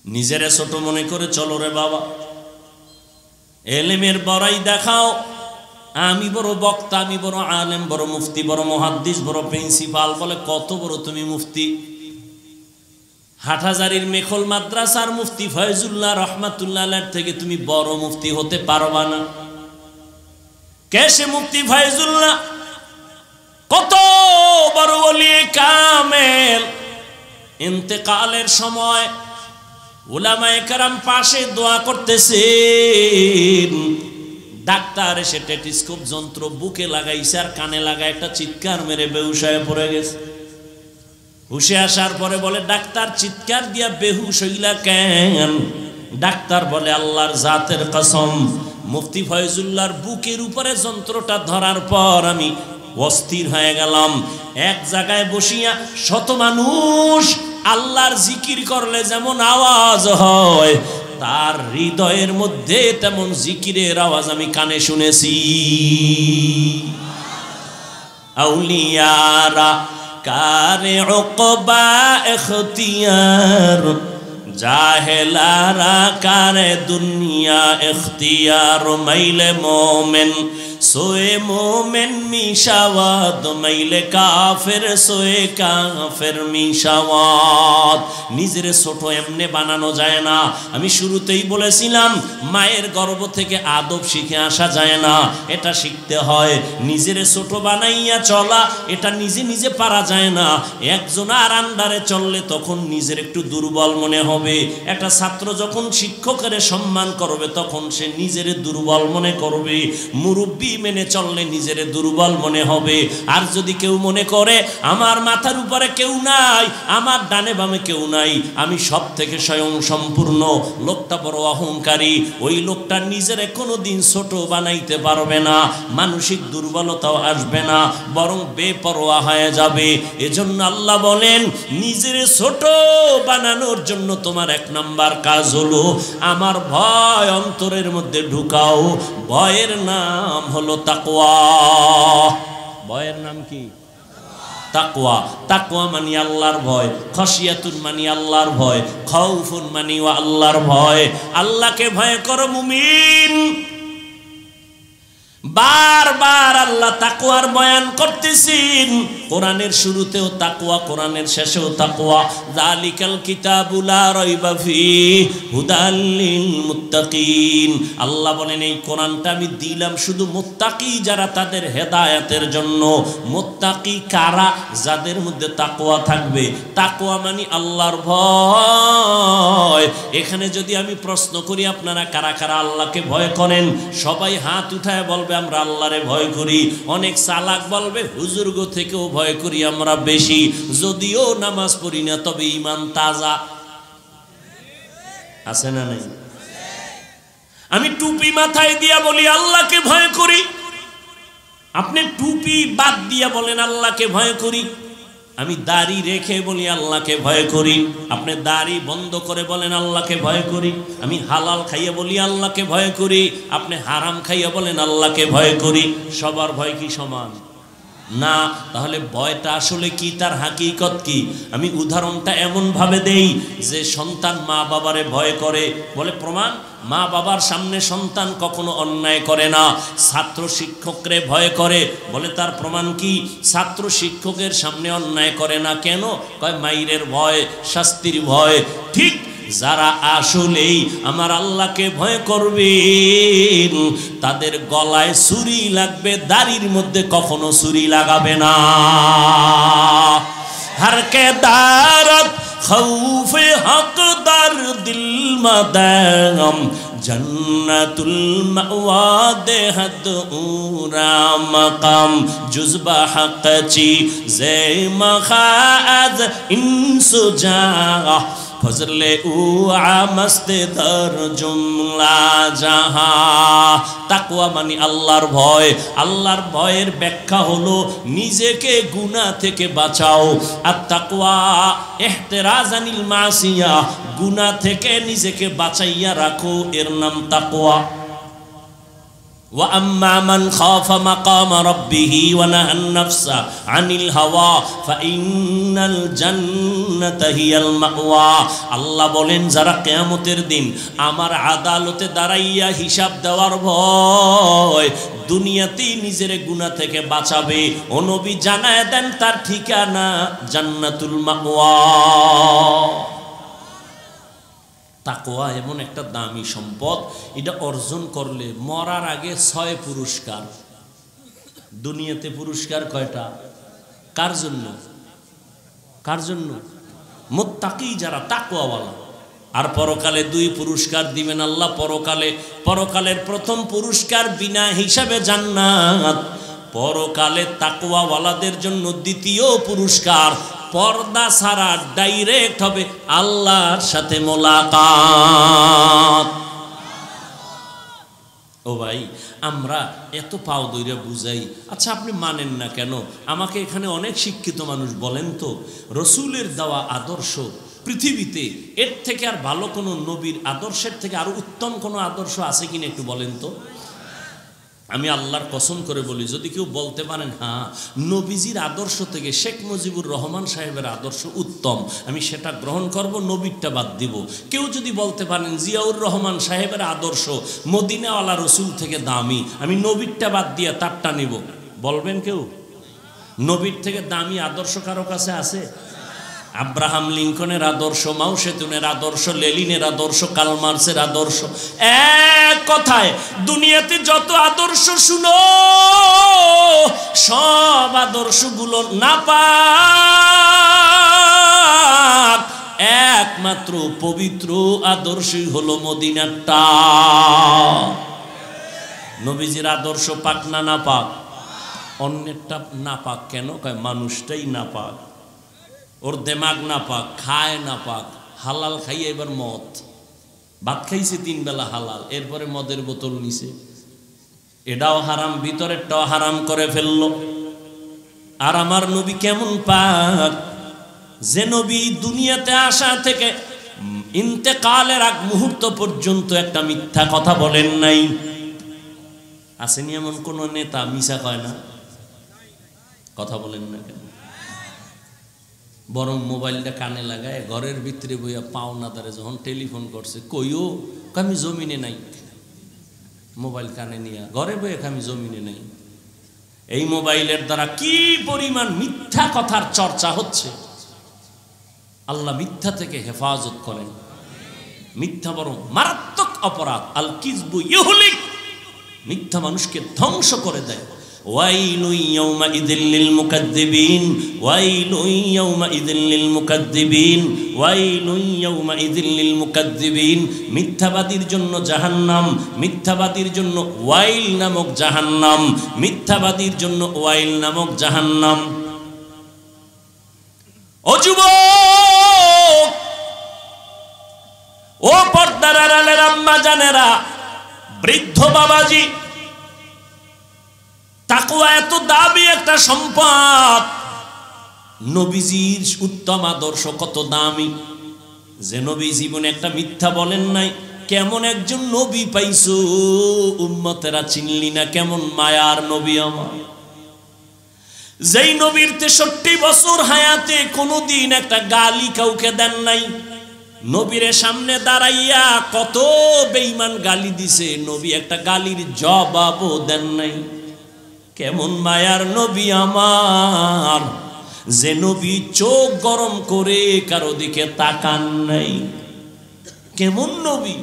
নিজেরে ছোট মনে করে চলো রে বাবা, এলেমের বড়াই দেখাও। আমি বড় বক্তা, আমি বড় আলেম, বড় মুফতি, বড় মুহাদ্দিস, বড় প্রিন্সিপাল। বলে কত বড় তুমি মুফতি? হাটহাজারীর মেখল মাদ্রাসার মুফতি ফয়জুল্লাহ রহমাতুল্লাহ থেকে তুমি বড় মুফতি হতে পারবা না। কে সে মুফতি ফয়জুল্লাহ? কত বড় ওলি কামেল। ইন্তেকালের সময় উলামায়ে কেরাম পাশে দোয়া করতেছেন, ডাক্তার এসে টেলিস্কোপ যন্ত্র বুকে লাগাইছে আর কানে লাগায় একটা চিৎকার মেরে বেহুশ হয়ে পড়ে গেছে। হুশে আসার পরে বলে, ডাক্তার চিৎকার দিয়া বেহুশ হইলা কেন? ডাক্তার বলে, আল্লাহর জাতের কসম, মুফতি ফয়জুল্লাহর বুকের উপরে যন্ত্রটা ধরার পর আমি অস্থির হয়ে গেলাম। এক জায়গায় বসিয়া শত মানুষ আল্লাহর জিকির করলে যেমন আওয়াজ হয়, তার হৃদয়ের মধ্যে তেমন জিকিরের আওয়াজ আমি কানে শুনেছি। আউলিয়ারা কারে উকবা ইখতিয়ার, জাহেলারা কারে দুনিয়া ইখতিয়ার। মাইলে মোমেন সোয়ে মোমেন মিশাওয়াত, মাইলে কাফের সোয়ে কাফের মিশাওয়াত। নিজের ছোট এমনে বানানো যায় না। আমি শুরুতেই বলেছিলাম, মায়ের গর্ভ থেকে আদব শিখে আসা যায় না, এটা শিখতে হয়। নিজের ছোট বানাইয়া চলা এটা নিজে নিজে পারা যায় না। একজন আর আন্ডারে চললে তখন নিজের একটু দুর্বল মনে হবে। একটা ছাত্র যখন শিক্ষকের সম্মান করবে তখন সে নিজের দুর্বল মনে করবে। মুরব্বী মেনে চললে নিজের দুর্বল মনে হবে। আর যদি কেউ মনে করে আমার মাথার উপরে কেউ নাই, আমার ডানে বামে কেউ নাই, আমি সব থেকে স্বয়ং সম্পূর্ণ, লোকটা বড় অহংকারী। ওই লোকটা নিজের কোনোদিন ছোট বানাইতে পারবে না, মানসিক দুর্বলতাও আসবে না, বরং বেপরোয়া হয়ে যাবে। এজন্য আল্লাহ বলেন, নিজের ছোট বানানোর জন্য তোমার এক নাম্বার কাজ হলো আমার ভয় অন্তরের মধ্যে ঢুকাও। ভয়ের নাম হলো তাকওয়া। ভয়ের নাম কি? তাকওয়া। তাকওয়া মানে আল্লাহর ভয়, খশিয়াতুন মানে আল্লাহর ভয়, খাউফুন মানে আল্লাহর ভয়। আল্লাহকে ভয় করো মুমিন। বারবার আল্লাহ তাকওয়ার বয়ান করতেছেন। কোরআনের শুরুতেও তাকওয়া, কোরআনের শেষেও তাকওয়া। যালিকাল কিতাবু লা রাইবা ফীহি হুদাল লিল মুত্তাকিন। আল্লাহ বলেন, এই কোরআনটা আমি দিলাম শুধু মুত্তাকি যারা, তাদের হেদায়েতের জন্য। মুত্তাকি কারা? যাদের মধ্যে তাকওয়া থাকবে। তাকওয়া মানে আল্লাহর ভয়। এখানে যদি আমি প্রশ্ন করি, আপনারা কারা কারা আল্লাহকে ভয় করেন? সবাই হাত উঠায় বলবে আমরা আল্লাহরে ভয় করি। অনেক চালাক বলবে হুজুরগো থেকেও ভয় করি আমরা বেশি, যদিও নামাজ পড়ি না, তবে ঈমান তাজা। আছে না নাই? আমি টুপি মাথায় দিয়া বলি আল্লাহকে ভয় করি, আপনি টুপি বাদ দিয়া বলেন আল্লাহকে ভয় করি। আমি দাড়ি রেখে বলি আল্লাহকে ভয় করি, আপনি দাড়ি বন্ধ করে বলেন আল্লাহকে ভয় করি। আমি হালাল খাইয়া বলি আল্লাহকে ভয় করি, আপনি হারাম খাইয়া বলেন আল্লাহকে ভয় করি। সবার ভয় কি সমান? না। তাহলে ভয়টা আসলে কি, তার হাকিকত কি? আমি উদাহরণটা এমন ভাবে দেই যে সন্তান মা বাবারে ভয় করে, বলে প্রমাণ, মা বাবার সামনে সন্তান কখনো অন্যায় করে না। ছাত্র শিক্ষকরে ভয় করে, বলে তার প্রমাণ কি? ছাত্র শিক্ষকের সামনে অন্যায় করে না। কেন? কয় মাইরের ভয়, শাস্তির ভয়। ঠিক যারা আসলেই আমার আল্লাহকে ভয় করবে তাদের গলায় ছুরি লাগবে, দাড়ির মধ্যে কখনো ছুরি লাগাবে না। हर के दारत खौफ हकदार दिल मदाम जन्नतुल मअवा देहद उरा मकाम जुज़बा हक़ची ज़े मखाज़ इंसुजा फजले उआ मस्ते दर जुमला जहा। তাকওয়া মানে আল্লাহর ভয়। আল্লাহর ভয়ের ব্যাখ্যা হলো নিজেকে গুনাহ থেকে বাঁচাও। আর তাকওয়া ইহতিরাজানিল মাসিয়া, গুনাহ থেকে নিজেকে বাঁচাইয়া রাখো, এর নাম তাকওয়া। ওয়া আম্মা মান খাফা মাকামা রাব্বিহি ওয়া নাহান নাফসা আনিল হাওয়া ফাইন্নাল জান্নাতা হিয়াল মাওয়া। আল্লাহ বলেন যারা কিয়ামতের দিন আমার আদালতে দাঁড়াইয়া হিসাব দেওয়ার ভয় দুনিয়াতেই নিজের গুনাহ থেকে বাঁচাবে, ও নবী জানায় দেন তার ঠিকানা জান্নাতুল মাওয়া। তাকওয়া এমন একটা দামি সম্পদ, এটা অর্জন করলে মরার আগে 6 পুরস্কার। দুনিয়াতে পুরস্কার কয়টা? কার জন্য? কার জন্য? মুত্তাকি যারা তাকওয়াওয়ালা। আর পরকালে 2 পুরস্কার দিবেন আল্লাহ। পরকালের প্রথম পুরস্কার বিনা হিসাবে জান্নাত। পরকালে তাকওয়াওয়ালাদের জন্য দ্বিতীয় পুরস্কার পর্দা ছাড়া ডাইরেক্ট হবে আল্লাহর সাথে মোলাকাত। ও ভাই, আমরা এত পাও দইরা বুঝাই, আচ্ছা আপনি মানেন না কেন? আমাকে এখানে অনেক শিক্ষিত মানুষ বলেন তো, রসুলের দেওয়া আদর্শ পৃথিবীতে এর থেকে আর ভালো কোনো নবীর আদর্শের থেকে আরো উত্তম কোনো আদর্শ আছে কিনা একটু বলেন তো। আমি আল্লাহর কসম করে বলি, যদি কেউ বলতে পারেন হ্যাঁ নবীজির আদর্শ থেকে শেখ মুজিবুর রহমান সাহেবের আদর্শ উত্তম, আমি সেটা গ্রহণ করব, নবীরটা বাদ দিব। কেউ যদি বলতে পারেন জিয়াউর রহমান সাহেবের আদর্শ মদিনাওয়ালা রসুল থেকে দামি, আমি নবীরটা বাদ দিয়ে তারটা নিব, বলবেন কেউ? নবীর থেকে দামি আদর্শ কারো কাছে আছে? আব্রাহাম লিঙ্কনের আদর্শ, মাও সেতুনের আদর্শ, লেনিনের আদর্শ, কার্ল মার্কসের আদর্শ, এক কথায় দুনিয়াতে যত আদর্শ শুনো সব আদর্শগুলো নাপাক, একমাত্র পবিত্র আদর্শই হলো মদিনাটা। নবীজির আদর্শ পাক না নাপাক? অন্যেরটা নাপাক কেন কয়? মানুষটাই নাপাক, ওর দেমাগ না পাক, খায় না পাক, হালাল খাইয়ে এবার মদ, ভাত খাইছে 3 বেলা হালাল, এরপরে মদের বোতল নিছে, এটাও হারাম, ভিতরেরটাও হারাম করে ফেললো। আর আমার নবী কেমন পাক, যে নবী দুনিয়াতে আসা থেকে ইন্তেকালের আগ মুহূর্ত পর্যন্ত একটা মিথ্যা কথা বলেন নাই। আসেনি এমন কোন নেতা মিছা কয় না? কথা বলেন না কেন? বরং মোবাইলটা কানে লাগায় ঘরের ভিতরে বইয়া পাওনাদারে যখন টেলিফোন করছে, কইও আমি জমিনে নাই, মোবাইল কানে নিয়ে ঘরে বইয়া আমি জমিনে নাই। এই মোবাইলের দ্বারা কি পরিমাণ মিথ্যা কথার চর্চা হচ্ছে। আল্লাহ মিথ্যা থেকে হেফাজত করেন। মিথ্যা বড় মারাত্মক অপরাধ। আল কিযবু ইউহলিক, মিথ্যা মানুষকে ধ্বংস করে দেয়। ওয়াইলু ইয়াউমাইযিল লিল মুকাদ্দিবিন, ওয়াইলু ইয়াউমাইযিল লিল মুকাদ্দিবিন, ওয়াইলু ইয়াউমাইযিল লিল মুকাদ্দিবিন। মিথ্যাবাদীর জন্য জাহান্নাম, মিথ্যাবাদীর জন্য ওয়াইল নামক জাহান্নাম, মিথ্যাবাদীর জন্য ওয়াইল নামক জাহান্নাম। ও যুবক, ও পর্দার আড়ালের আম্মা জানেরা, বৃদ্ধ বাবাজি, তাকওয়া এত দামি একটা সম্পদ। নবীজির উত্তম আদর্শ কত দামি, যে নবী জীবনে একটা মিথ্যা বলেন নাই। কেমন একজন নবী পাইছো উম্মতেরা চিনলি না? কেমন মায়ার নবী আমার, যেই নবীর 63 বছর হায়াতে কোনোদিন একটা গালি কাউকে দেন নাই। নবীর সামনে দাঁড়াইয়া কত বেঈমান গালি দিছে, নবী একটা গালির জবাবও দেন নাই। কেমন মায়ার নবী আমার, যে নবী চোখ গরম করে কারো দিকে তাকান নাই। কেমন নবী,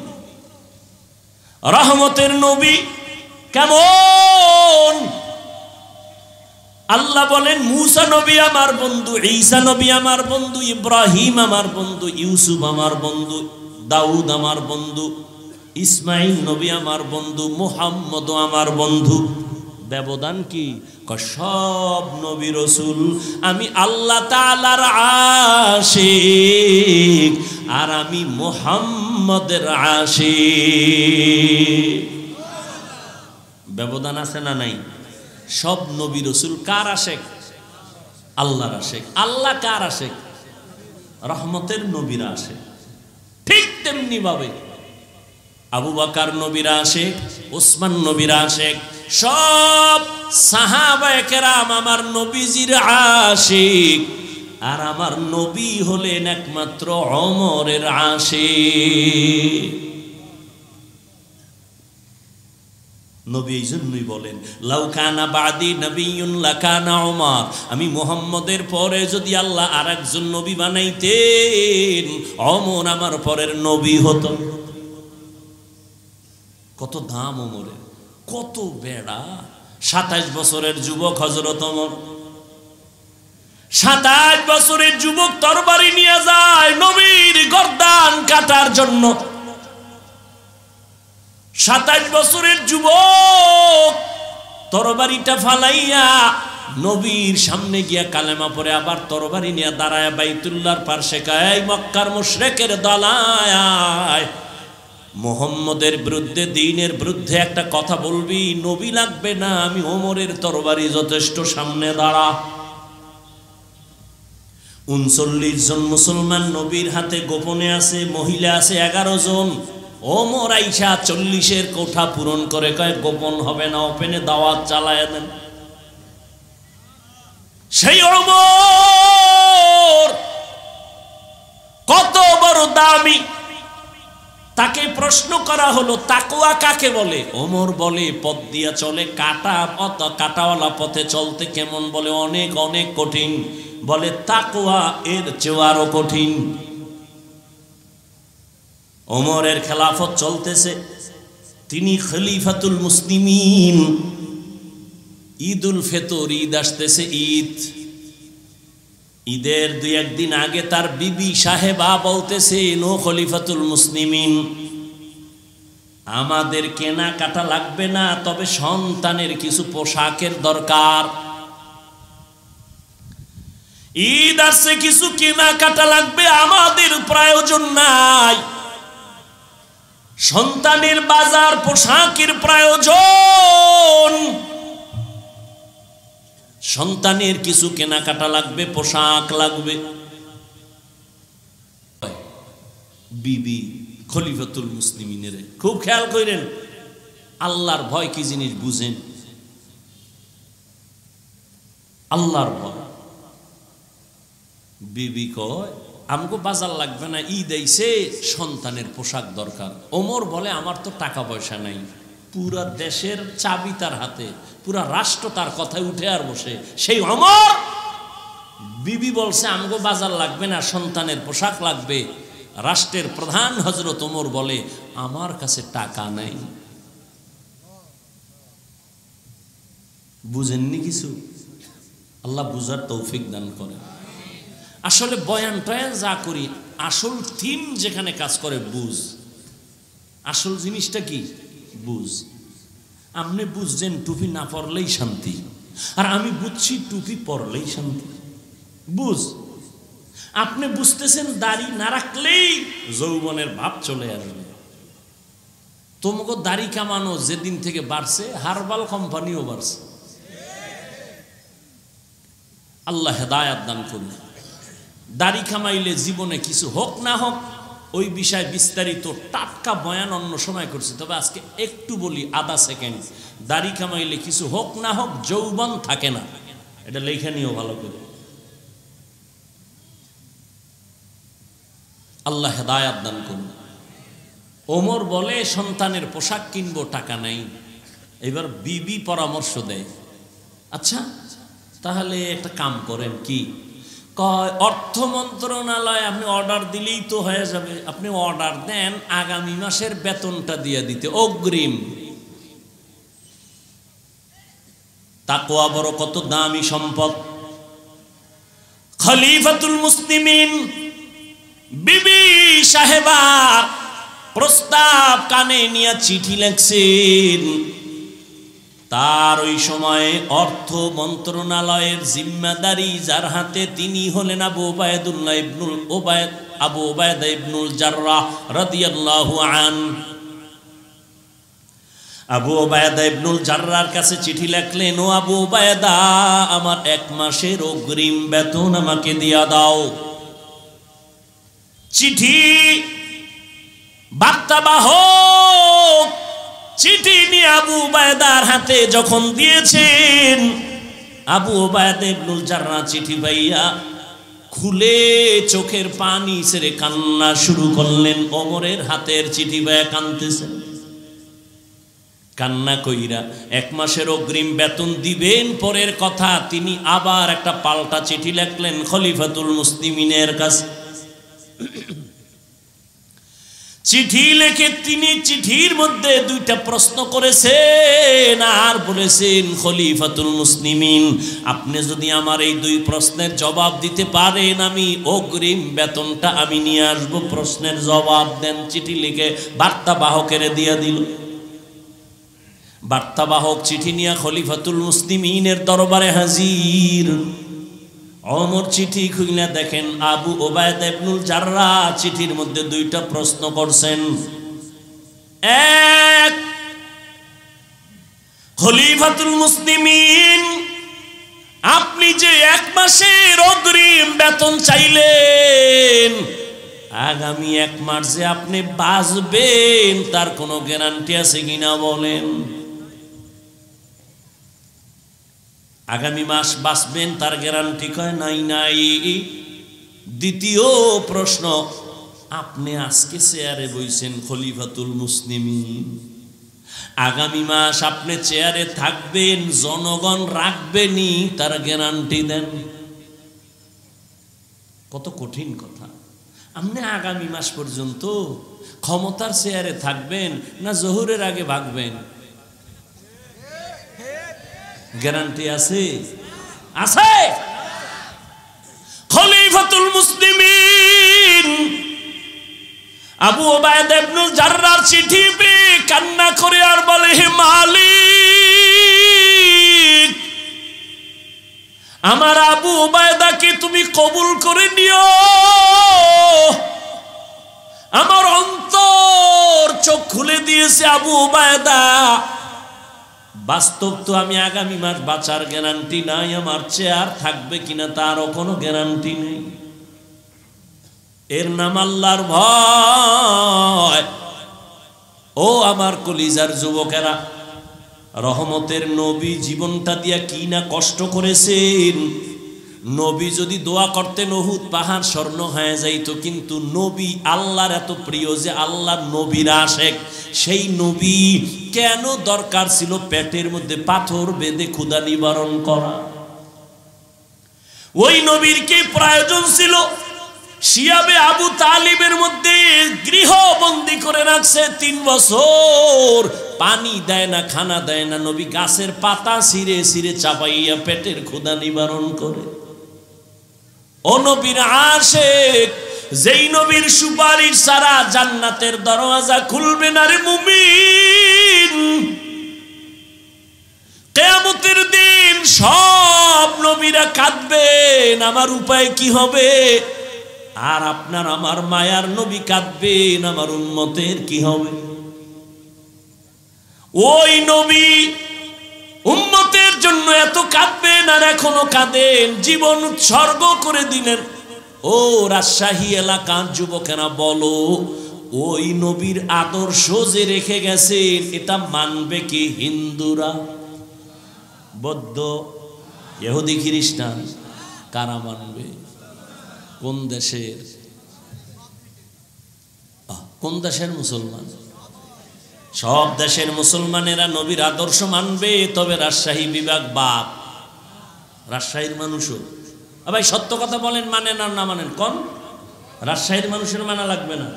রহমতের নবী। কেমন আল্লাহ বলেন, মুসা নবী আমার বন্ধু, ঈসা নবী আমার বন্ধু, ইব্রাহিম আমার বন্ধু, ইউসুফ আমার বন্ধু, দাউদ আমার বন্ধু, ইসমাইল নবী আমার বন্ধু, মুহাম্মদ আমার বন্ধু। ব্যবধান কি? সব নবী রসুল আমি আল্লাহ তাআলার আশিক, আর আমি মুহাম্মদের আশিক। ব্যবধান আছে না নাই? সব নবী রসুল কার আশিক? আল্লাহর আশিক। আল্লাহ কার আশিক? রহমতের নবীর আশিক। ঠিক তেমনি ভাবে আবু বকর নবীর আশিক, ওসমান নবীর আশিক, সব সাহাবায়ে কেরাম আমার নবীজির আশিক। আর আমার নবী হলেন একমাত্র ওমরের আশিক। নবী এই জন্যই বলেন লাউ কানা বাদি নবিয়্যুন লাকানা ওমর, আমি মুহাম্মদের পরে যদি আল্লাহ আরেকজন নবী বানাইতেন ওমর আমার পরের নবী হতো। কত দাম ওমরের, কত বেড়া। 27 বছরের যুবক হযরত ওমর, 27 বছরের যুবক তরবারি নিয়ে যায় নবীর গর্দান কাটার জন্য। 27 বছরের যুবক তরবারিটা ফালাইয়া নবীর সামনে গিয়া কালেমা পড়ে আবার তরবারি নিয়ে দাঁড়ায় বাইতুল্লাহর পাশে কয়, মক্কার মুশরিকের দলায় মুহাম্মদের বিরুদ্ধে, দ্বীনের বিরুদ্ধে একটা কথা বলবি, নবী লাগবে না, আমি ওমরের তরবারি যথেষ্ট, সামনে দাঁড়া। 39 জন মুসলমান নবীর হাতে গোপনে আছে, মহিলা আছে 11 জন। ওমর আইসা 40-এর কোঠা পূরণ করে কয় গোপন হবে না, ওপেনে দাওয়াত চালায় দেন। সেই ওমর কত বড় দামি। তাকে প্রশ্ন করা হলো তাকওয়া কাকে বলে? ওমর বলে পথ দিয়া চলে, কাটাওয়ালা পথে চলতে কেমন? বলে অনেক অনেক কঠিন। বলে তাকওয়া এর চেয়ে আরো কঠিন। ওমরের খেলাফত চলতেছে, তিনি খলিফাতুল মুসলিমিন। ঈদুল ফিতর, ঈদ আসতেছে, ঈদের 2-1 দিন আগে তার বিবি সাহেবা বলতেছেন, ও খলিফাতুল মুসলিমিন, আমাদের কেনাকাটা লাগবে না, তবে সন্তানের কিছু পোশাকের দরকার। ঈদ আসছে, কিছু কেনাকাটা লাগবে, আমাদের প্রয়োজন নাই, সন্তানের বাজার পোশাকের প্রয়োজন, সন্তানের কিছু কেনাকাটা লাগবে, পোশাক লাগবে। বিবি খলিফাতুল মুসলিমিনের খুব খেয়াল করেন, আল্লাহর ভয় কি জিনিস বুঝেন? আল্লাহর ভয়। বিবি কয় আমগো বাজার লাগবে না, ঈদ আইছে, সন্তানের পোশাক দরকার। ওমর বলে আমার তো টাকা পয়সা নাই, পুরা দেশের চাবি তার হাতে, পুরা রাষ্ট্র তার কথায় উঠে আর বসে। সেই ওমর, বিবি বলছে আমগো বাজার লাগবে না, সন্তানের পোশাক লাগবে। রাষ্ট্রের প্রধান হযরত ওমর বলে আমার কাছে টাকা নাই। বুঝেননি কিছু? আল্লাহ বুঝার তৌফিক দান করে। আসলে বয়ান টয়ান যা করি, আসল থিম যেখানে কাজ করে বুঝ। আসল জিনিসটা কি? বুঝ। আপনি বুঝছেন টুপি না পরলেই শান্তি, আর আমি বুঝছি টুপি পরলেই শান্তি। বুঝ। আপনি বুঝতেছেন দাড়ি না রাখলেই যৌবনের ভাব চলে আসবে। তোমাকে দাড়ি কামানো যেদিন থেকে বাড়ছে, হারবাল কোম্পানিও বাড়ছে। আল্লাহ হেদায়াত দান করুন। দাড়ি কামাইলে জীবনে কিছু হোক না হোক, ওই বিষয়ে বিস্তারিত টাটকা বয়ান অন্য সময় করছি, তবে আজকে একটু বলি আধা সেকেন্ড। দাড়ি কামাইলে কিছু হোক না হোক যৌবন থাকে না, এটা লেখা নিও ভালো করে। আল্লাহ হেদায়াত দান করুন। ওমর বলে সন্তানের পোশাক কিনবো, টাকা নাই। এবার বিবি পরামর্শ দেয়, আচ্ছা তাহলে একটা কাম করেন। কি কয়? অর্থ মন্ত্রণালয় আপনি অর্ডার দিলেই তো হয়ে যাবে। আপনি অর্ডার দেন আগামী মাসের বেতনটা দিয়ে দিতে, অগ্রিম। তাকওয়া বড় কত দামি সম্পদ। খলিফাতুল মুসলিমিন বিবি সাহেবা প্রস্তাব কানে নিয়ে চিঠি লেখছেন। তার ওই সময়ে অর্থ মন্ত্রণালয়ের জিম্মাদারি যার হাতে, তিনি হলেন আবু উবায়দা ইবনুল জাররাহ রাদিয়াল্লাহু আনহু। আবু উবায়দা ইবনুল জাররাহর কাছে চিঠি লিখলেন, ও আবু উবায়দা, আমার 1 মাসের অগ্রিম বেতন আমাকে দিয়া দাও। চিঠি বার্তাবাহক চিঠি নিয়ে আবু উবায়দার হাতে যখন দিয়েছেন, আবু উবায়দা ইবনুল জাররাহ চিঠি পাইয়া খুলে চোখের পানি ছেড়ে কান্না শুরু করলেন। ওমরের হাতের চিঠি পাইয়া কাঁদতেছেন। কান্না কইরা 1 মাসের অগ্রিম বেতন দিবেন পরের কথা, তিনি আবার একটা পাল্টা চিঠি লিখলেন খলিফাতুল মুসলিমিনের কাছে। চিঠি লিখে তিনি চিঠির মধ্যে 2টা প্রশ্ন করেছেন আর বলেছেন, খলিফাতুল মুসলিমিন, আপনি যদি আমার এই 2 প্রশ্নের জবাব দিতে পারেন, আমি অগ্রিম বেতনটা আমি নিয়ে আসবো। প্রশ্নের জবাব দেন। চিঠি লিখে বার্তাবাহকের দিয়ে দিল। বার্তাবাহক চিঠি নিয়ে খলিফাতুল মুসলিমিনের দরবারে হাজির। ওমর চিঠি খুলে দেখেন আবু উবায়দা ইবনুল জাররাহ চিঠির মধ্যে 2টা প্রশ্ন করছেন। 1, খলিফাতুল মুসলিমিন, আপনি যে 1 মাসের অগ্রিম বেতন চাইলেন, আগামী 1 মাস যে আপনি বাঁচবেন তার কোনো গ্যারান্টি আছে কিনা বলেন। আগামী মাস বাঁচবেন তার গ্যারান্টি কয় নাই নাই। দ্বিতীয় প্রশ্ন, আপনি আজকে চেয়ারে বইছেন খলিফাতুল মুসলিমিন, আগামী মাস আপনি চেয়ারে থাকবেন, জনগণ রাখবেনি, তার গ্যারান্টি দেন। কত কঠিন কথা। আপনি আগামী মাস পর্যন্ত ক্ষমতার চেয়ারে থাকবেন না জোহরের আগে ভাগবেন? গ্যারান্টি আছে? আছে। খলিফাতুল মুসলিমিন আবু উবায়দা ইবনুল জাররাহ চিঠি পেয়ে কান্না করে আর বলে, হে মালিক, আমার আবু উবায়দাকে তুমি কবুল করে নিও। আমার অন্তর চোখ খুলে দিয়েছে আবু উবায়দা। বাস্তব তো আমি আগামী মাস বাঁচার গ্যারান্টি নাই, আমার চেয়ার থাকবে কিনা তারও কোনো গ্যারান্টি নেই। এর নাম আল্লাহর ভয়। ও আমার কলিজার যুবকেরা, রহমতের নবী জীবনটা দিয়া কি না কষ্ট করেছেন। নবী যদি দোয়া করতেন উহুদ পাহাড় স্বর্ণ হয়ে যাইত, কিন্তু নবী আল্লাহর এত প্রিয় যে আল্লাহর নবীর আশেক। সেই নবী কেন দরকার ছিল পেটের মধ্যে পাথর বেঁধে ক্ষুধা নিবারণ করা? ওই নবীর কি প্রয়োজন ছিল? শিয়াবে আবু তালিবের মধ্যে গৃহবন্দী করে রাখছে 3 বছর, পানি দেয় না, খানা দেয় না। নবী গাছের পাতা ছিঁড়ে ছিঁড়ে চাপাইয়া পেটের ক্ষুধা নিবারণ করে। ও নবীর আশেক, যেই নবীর সুপারিশ ছাড়া জান্নাতের দরওয়াজা খুলবে না রে মুমিন। কিয়ামতের দিন সব নবীরা কাঁদবেন, আমার উপায় কি হবে? আর আপনার আমার মায়ার নবী কাঁদবেন, আমার উম্মতের কি হবে? ওই নবী উম্মতের জন্য এত কাঁদবেন আর এখনো কাঁদেন, জীবন উৎসর্গ করে দিলেন। ও রাজশাহী এলাকার যুবকেরা বলো, ওই নবীর আদর্শ যে রেখে গেছেন এটা মানবে কি হিন্দুরা, বৌদ্ধ, ইহুদি, খ্রিস্টান? কারা মানবে? কোন দেশের? কোন দেশের মুসলমান? সব দেশের মুসলমানেরা নবীর আদর্শ মানবে, তবে রাজশাহী বিভাগ বাদ। রাজশাহীর মানুষও ভাই সত্য কথা বলেন, মানেন আর না মানেন কোন? রাজশাহীর মানুষের মানা লাগবে না?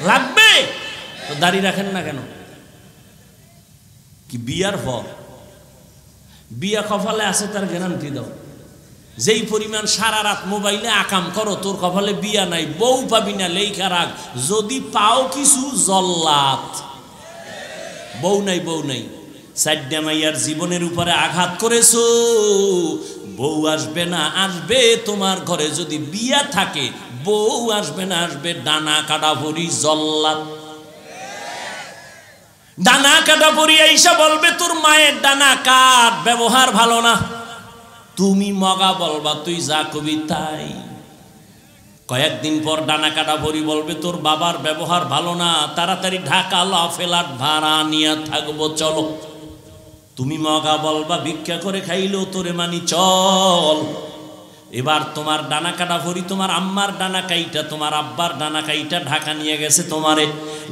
লাগবে। তো দাড়ি রাখেন না কেন? কি বিয়ার পর? বিয়া কপালে আছে তার গ্যারান্টি দাও। যেই পরিমাণ সারা রাত মোবাইলে আকাম করো, তোর কপালে বিয়া নাই, বউ পাবি না, লেখা রাখ। যদি পাও কিছু জল্লাদ, বউ নাই, বউ নাই। 4 মাইয়ার জীবনের উপরে আঘাত করেছো, বউ আসবে না, আসবে তোমার ঘরে যদি বিয়া থাকে, বউ আসবে না, আসবে ডানা কাটা ভরি জল্লাদ। ডানা কাটা ভরি আইসা বলবে তোর মায়ের ডানা কাট, ব্যবহার ভালো না। তুমি মগা বলবা তুই যা কবি তাই। কয়েকদিন পর ডানা কাটা ভরি বলবে তোর বাবার ব্যবহার ভালো না, তাড়াতাড়ি ঢাকা লা ফ্ল্যাট ভাড়া নিয়ে থাকবো চলো। তুমি মগা বলবা ভিক্ষা করে খাইলেও তোরে মানি চল। এবার তোমার ডানা কাটা ভরি তোমার আম্মার ডানা কাইটা তোমার আব্বার ডানা কাইটা ঢাকা নিয়ে গেছে তোমারে,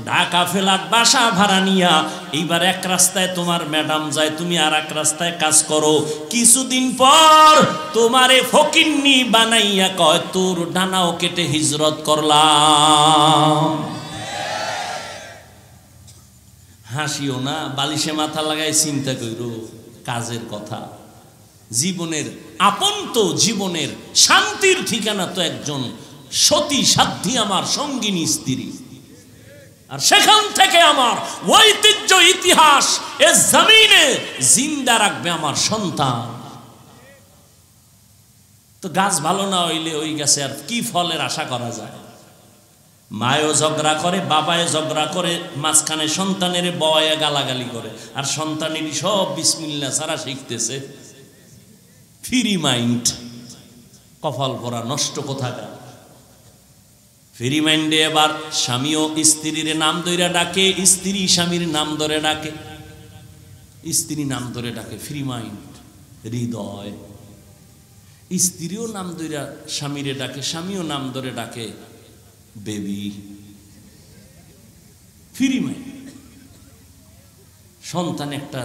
ঢাকা ফ্ল্যাট বাসা ভাড়া নিয়া। এইবার এক রাস্তায় তোমার ম্যাডাম যায়, তুমি আর এক রাস্তায় কাজ করো। কিছুদিন পর তোমারে ফকিন্নি বানাইয়া কয় তোর ডানাও কেটে হিজরত করলাম। হাসিও না, বালিশে মাথা লাগাই চিন্তা করো কাজের কথা। জীবনের আপন তো জীবনের শান্তির ঠিকানা তো একজন সতী সাধ্যী আমার সঙ্গিনী স্ত্রী। আর সেখান থেকে আমার ঐতিহ্য ইতিহাস এ জমিনে জিন্দা রাখবে আমার সন্তান। তো গাছ ভালো না হইলে ওই গাছে আর কি ফলের আশা করা যায়? মায়ও ঝগড়া করে, বাবায় ঝগড়া করে, মাঝখানে সন্তানের বয়া গালাগালি করে, আর সন্তানেরই সব বিসমিল্লাহ ছাড়া শিখতেছে। ফ্রি মাইন্ড, কপাল পরা নষ্ট কোথাকার। ফ্রি মাইন্ডে এবার স্বামীও স্ত্রীর নাম ধরে ডাকে, স্ত্রী স্বামীর নাম ধরে ডাকে, স্ত্রী নাম ধরে ডাকে ফ্রি মাইন্ড হৃদয়। স্ত্রীও নাম ধরে স্বামীরে ডাকে, স্বামীও নাম ধরে ডাকে বেবি। ফ্রি মাইন্ড সন্তান একটা,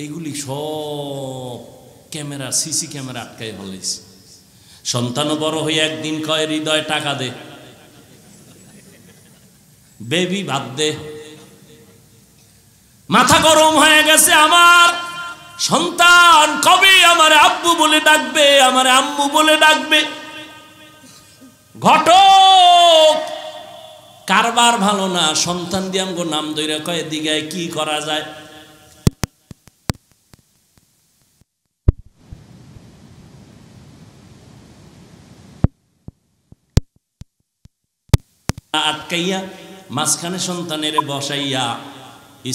এইগুলি সব ক্যামেরা সিসি ক্যামেরা আটকাই হলেছে। সন্তানও বড় হয়ে একদিন কয় হৃদয় টাকা দে, বেবি ভাত দে। মাথা গরম হয়ে গেছে আমার সন্তান কবে আমারে আব্বু বলে ডাকবে, আমারে আম্মু বলে ডাকবে। ঘটক কারবার ভালো না, সন্তান দিয়ে আমগো নাম ধরে কয় দিগায় কি করা যায়। আটকাইয়া মাঝখানে সন্তানের বসাইয়া,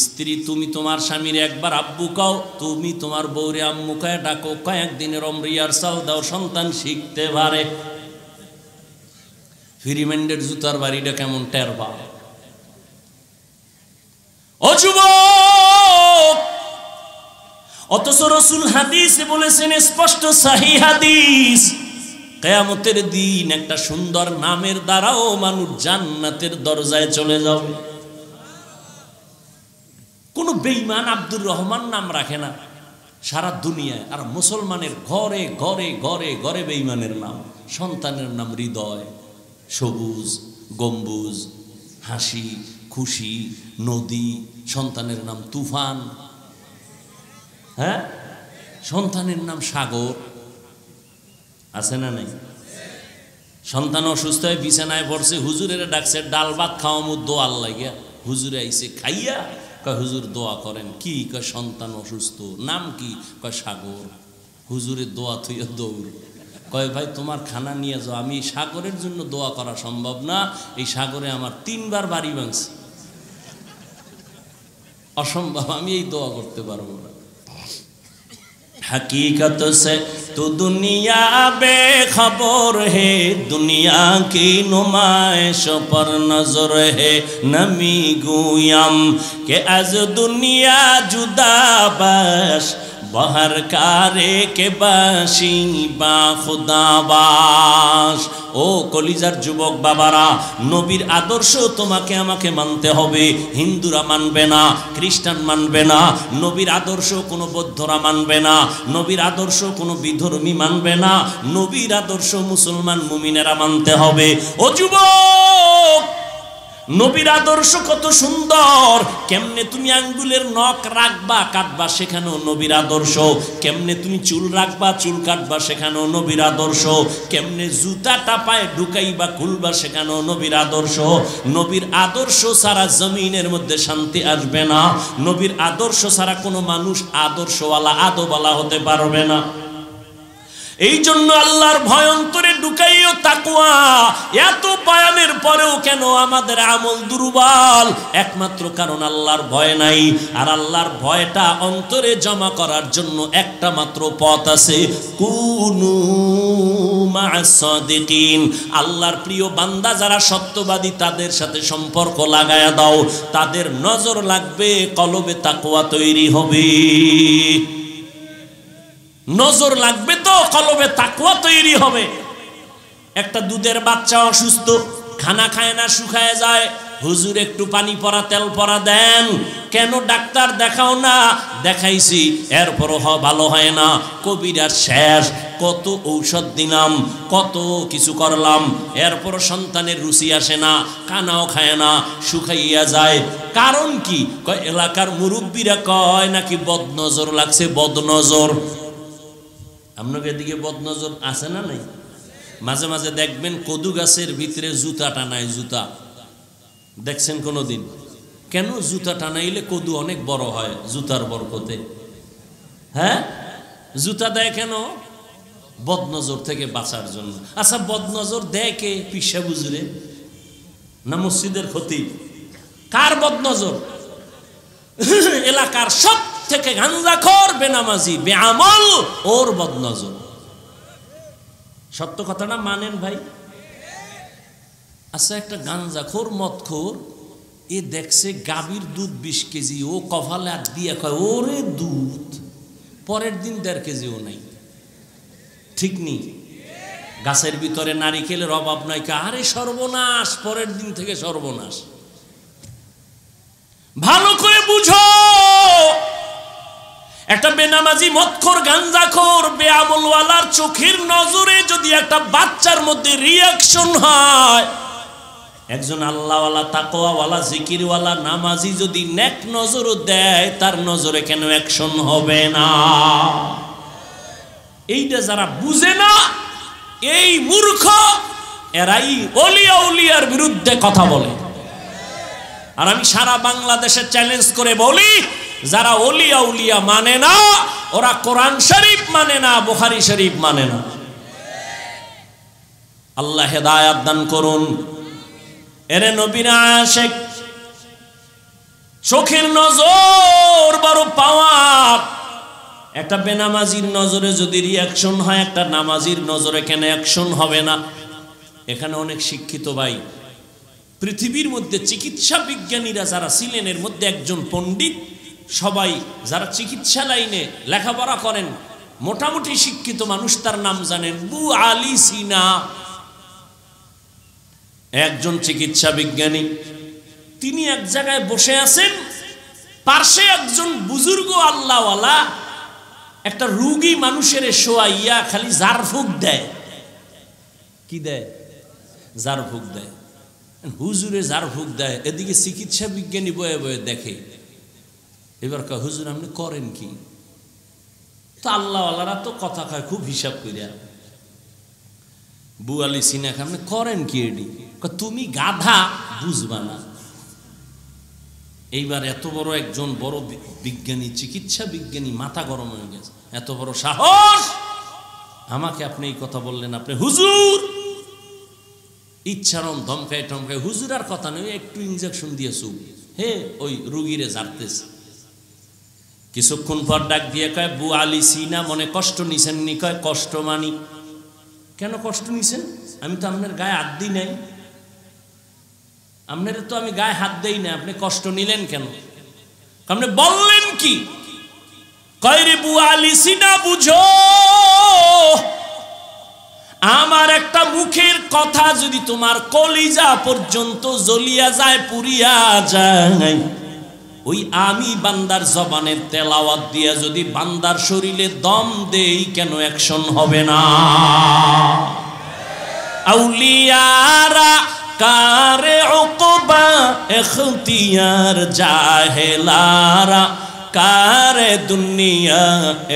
স্ত্রী তুমি তোমার স্বামীর একবার আব্বু কও, তুমি তোমার বউরে আম্মু কয়ে ডাকো, কয়েকদিনের রিহার্সাল দাও, সন্তান শিখতে পারে। ফ্রিম্যান্ডের জুতার বাড়িটা কেমন টের পাও? ও যুবক, অথচ রাসূল হাদিসে বলেছেন স্পষ্ট সহিহ হাদিস, কিয়ামতের দিন একটা সুন্দর নামের দ্বারাও মানুষ জান্নাতের দরজায় চলে যাবে। কোন বেঈমান আব্দুর রহমান নাম রাখে না সারা দুনিয়ায়, আর মুসলমানের ঘরে ঘরে ঘরে ঘরে বেঈমানের নাম। সন্তানের নাম হৃদয়, সবুজ, গম্বুজ, হাসি, খুশি, নদী। সন্তানের নাম তুফান, হ্যাঁ, সন্তানের নাম সাগর। আছে না নাই? সন্তান অসুস্থ হয়ে বিছানায় পড়ছে, হুজুরের ডাকছে ডাল ভাত খাওয়ামু দোয়ার লাগিয়া। হুজুরে আইছে খাইয়া কয় হুজুর দোয়া করেন। কি কয় সন্তান অসুস্থ, নাম কি? কয় সাগর। হুজুরের দোয়া থইয়া দৌড়। কয় ভাই তোমার খানা নিয়ে যাও, আমি সাগরের জন্য দোয়া করা সম্ভব না, এই সাগরে আমার 3 বার বাড়ি ভাঙছে, অসম্ভব, আমি এই দোয়া করতে পারবো না। हकीकत से तो दुनिया बेखबर है, दुनिया की नुमाइश पर नजर है। नमी गुयम के आज दुनिया जुदा बाश, बहर कारे के बाशी बा खुदा बाश। ও কলিজার যুবক বাবারা, নবীর আদর্শ তোমাকে আমাকে মানতে হবে। হিন্দুরা মানবে না, খ্রিস্টান মানবে না, নবীর আদর্শ কোনো বৌদ্ধরা মানবে না, নবীর আদর্শ কোনো বিধর্মী মানবে না, নবীর আদর্শ মুসলমান মুমিনেরা মানতে হবে। ও যুবক, নবীর আদর্শ কত সুন্দর। কেমনে তুমি আঙ্গুলের নখ রাখবা কাটবা, সেখানেও নবীর আদর্শ। কেমনে তুমি চুল রাখবা চুল কাটবা, সেখানেও নবীর আদর্শ। কেমনে জুতাটা পায়ে ঢুকাইবা খুলবা, সেখানেও নবীর আদর্শ। নবীর আদর্শ ছাড়া জমিনের মধ্যে শান্তি আসবে না। নবীর আদর্শ ছাড়া কোনো মানুষ আদর্শওয়ালা আদবওয়ালা হতে পারবে না। এই জন্য আল্লাহর ভয় অন্তরে ঢুকাইও তাকওয়া। এত বয়ানের পরেও কেন আমাদের আমল দুর্বল? একমাত্র কারণ আল্লাহর ভয় নাই। আর আল্লাহর ভয়টা অন্তরে জমা করার জন্য একটা মাত্র পথ আছে, কুনু মা'আস সাদিকিন। আল্লাহর প্রিয় বান্দা যারা সত্যবাদী তাদের সাথে সম্পর্ক লাগায়া দাও, তাদের নজর লাগবে, কলবে তাকওয়া তৈরি হবে। নজর লাগবে তো কলবে তাকওয়া তৈরি হবে। একটা দুধের বাচ্চা অসুস্থ, খানা খায় না, শুকায় যায়, হুজুর একটু পানি পড়া তেল পড়া দেন। কেন ডাক্তার দেখাও না? দেখাইছি, এরপরও ভালো হয় না। কবিরা শেষ, কত ঔষধ দিলাম, কত কিছু করলাম, এরপর সন্তানের রুচি আসে না, কানাও খায় না, শুকাইয়া যায়। কারণ কি? কয় এলাকার মুরব্বীরা কয় নাকি বদনজর লাগছে। বদনজর আপনাদের দিকে বদনজর আছে না নাই? মাঝে মাঝে দেখবেন কদু গাছের ভিতরে জুতা টানায়। জুতা দেখছেন কোনোদিন? কেন জুতা টানাইলে কদু অনেক বড় হয় জুতার বরকতে। হ্যাঁ, জুতা দেয় কেন? বদনজর থেকে বাঁচার জন্য। আচ্ছা, বদনজর দেয় কে? পিসা বুঝরে না মসজিদের খতিব? কার বদনজর? এলাকার সব থেকে গাঞ্জাখোর, বেনামাজি, বেআমল, ওর বদনজর। সত্য কথাটা মানেন ভাই? আচ্ছা, একটা গাঞ্জাখোর, মদখোর, এ দেখছে গাভীর দুধ 20 কেজি, ও কপালে হাত দিয়ে কয় ওরে দুধ, পরের দিন 1.5 কেজিও নাই। ঠিক নেই? গাছের ভিতরে নারিকেলের অভাব নাই, আরে সর্বনাশ, পরের দিন থেকে সর্বনাশ। ভালো করে বুঝো, একটা বেনামাজি, মদখোর, গাঞ্জাখোর, বেআমলওয়ালার চোখের নজরে যদি একটা বাচ্চার মধ্যে রিয়াকশন হয়, একজন আল্লাহওয়ালা, তাকওয়াওয়ালা, জিকিরওয়ালা, নামাজি যদি নেক নজরও দেয়, তার নজরে কেন অ্যাকশন হবে না? এইটা যারা বুঝে না, এই মূর্খ, এরাই ওলিয়া উলিয়ার বিরুদ্ধে কথা বলে। আর আমি সারা বাংলাদেশে চ্যালেঞ্জ করে বলি, যারা ওলিয়া উলিয়া মানে না, ওরা কোরআন শরীফ মানে না, বুখারী শরীফ মানে না। আল্লাহ হেদায়েত দান করুন। এরে নবীর আশিক, চোখের নজর বড় পাওয়া। একটা বেনামাজির নজরে যদি রিয়াকশন হয়, একটা নামাজির নজরে কেন অ্যাকশন হবে না? এখানে অনেক শিক্ষিত ভাই, পৃথিবীর মধ্যে চিকিৎসা বিজ্ঞানীরা যারা ছিলেন, এর মধ্যে একজন পণ্ডিত, সবাই যারা চিকিৎসা লাইনে লেখাপড়া করেন, মোটামুটি শিক্ষিত মানুষ, তার নাম জানেন, আবু আলী সিনা। একজন চিকিৎসা বিজ্ঞানী, তিনি এক জায়গায় বসে আছেন, পাশে একজন বুজুর্গ আল্লাহওয়ালা একটা রোগী মানুষের শোয়াইয়া খালি জারফুক দেয়। কি দেয়? জারফুক দেয়। হুজুরে জারফুক দেয়, এদিকে চিকিৎসা বিজ্ঞানী বয়ে বয়ে দেখে। এবার কয়, হুজুর আপনি করেন কি? তো আল্লাহওয়ালারা তো কথা কয় খুব হিসাব করিয়া। আবু আলী সিনা, আপনি করেন কি? এডি তুমি গাধা, বুঝবা না। এইবার এত বড় একজন বড় বিজ্ঞানী, চিকিৎসা বিজ্ঞানী, মাথা গরম হয়ে গেছে। এত বড় সাহস, আমাকে আপনি এই কথা বললেন? আপনি হুজুর? ইচ্ছারম ধমকায় টমকায়, হুজুর আর কথা নেই, একটু ইনজেকশন দিয়েছু, হে ওই রুগীরে জারতেছে। কিছুক্ষণ পর ডাক দিয়ে কয়, আবু আলী সিনা, মনে কষ্ট নিছেন নি? কয়, কষ্ট মানি? কেন কষ্ট নিছেন? আমি তো আপনার গায়ে হাত দিই নাই, আপনার তো আমি গায়ে হাত দেই না, আপনি কষ্ট নিলেন কেন? আপনি বললেন কি? কয় রে আবু আলী সিনা, বুঝো, আমার একটা মুখের কথা যদি তোমার কলিজা পর্যন্ত জ্বলিয়া যায়, পুড়িয়া যায়, ওই আমি বান্দার জবানের তেলাওয়াত দিয়া যদি বান্দার শরীরে দম দেই, কেন অ্যাকশন হবে না? আউলিয়ারা কারে উকবা ইখতিয়ার, জাহেলারা কারে দুনিয়া